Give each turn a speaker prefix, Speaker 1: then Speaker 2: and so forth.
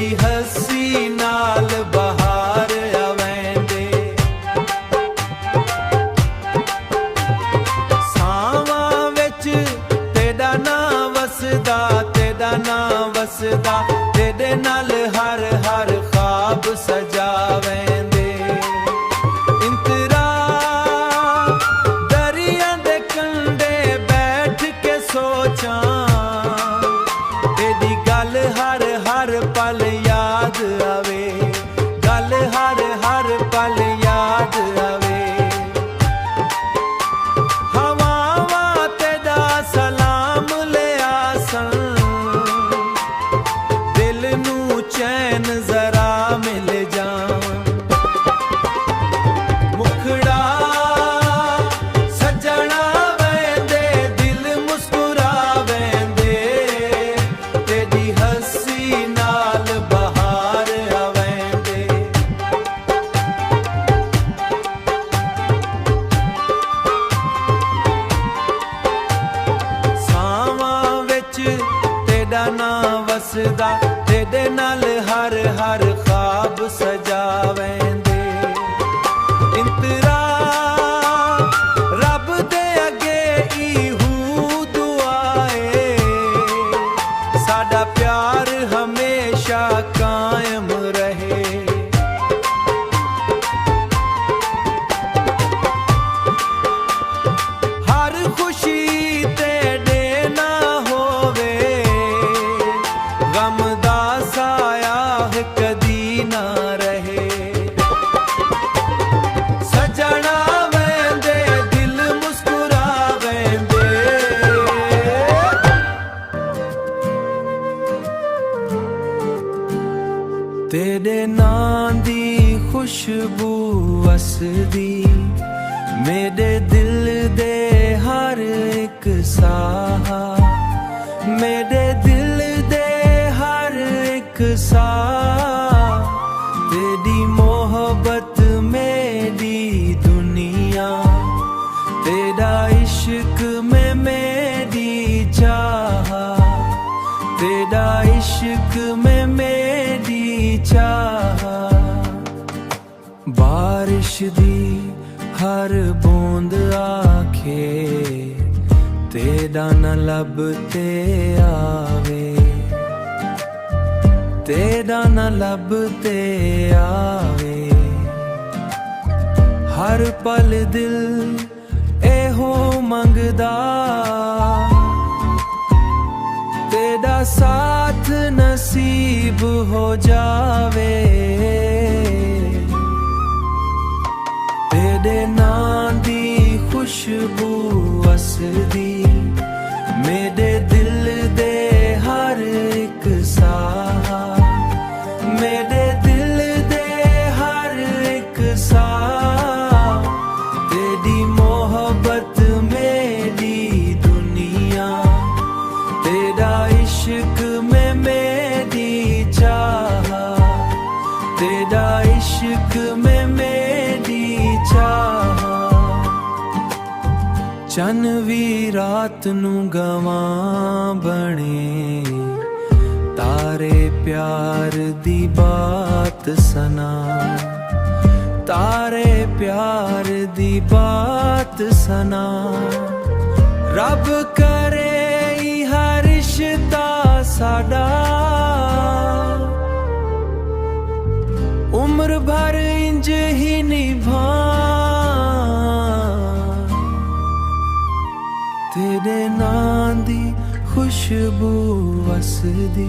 Speaker 1: तेरी हसी नाल बहार आवेंदे सावां विच तेरा ना वसदा तेरे नाल हर हर ख्वाब सजावेंदे इंतरा दरिया दे कंढे बैठ के सोचां तेरी गल हर हर पल याद आवे गल हर हर पल याद आवे हवावां तेरा सलाम ले आसन चैन जरा मिल जा मुखड़ा सजना वेंदे दिल मुस्कुरा वेंदे तेरी हसी नाल बहार आवेंदे सावां विच तेरा ना वसदा तेरे नाल हर हर ख्वाब सजावेंदे इंतरा रब दे अगे इहू दुआए साडा प्यार हमेशा कायम रहे हर खुशी तेरे ना होवे गम दा साया कदी ना रहे सजना वेंदे दिल मुस्कुरा वेंदे तेरे नां दी खुशबू वसदी मेरे दिल दे हर एक साहा मेरे दिल दे हर एक साह तेरी मोहब्बत मेरी दुनिया तेरा इश्क में मेरी चाह तेरा इश्क में मेरी चाह बारिश दी हर बूंद आखे तेरा न लब ते आवे तेरा न लब ते आवे हर पल दिल एहो मंगदा तेरा साथ नसीब हो जावे तेरे नां दी खुशबू वसदी मेरे दिल दे हर एक साहा मेरे दिल दे हर एक साह तेरी मोहब्बत मेरी दुनिया तेरा इश्क में मेरी चाह तेरा इश्क में मेरी चाह चन भी रात नू गवां बने तारे प्यार दी बात सना तारे प्यार दी बात सना रब करे हर रिश्ता साडा उम्र भर इंज ही निभा तेरे नां दी खुशबू वसदी।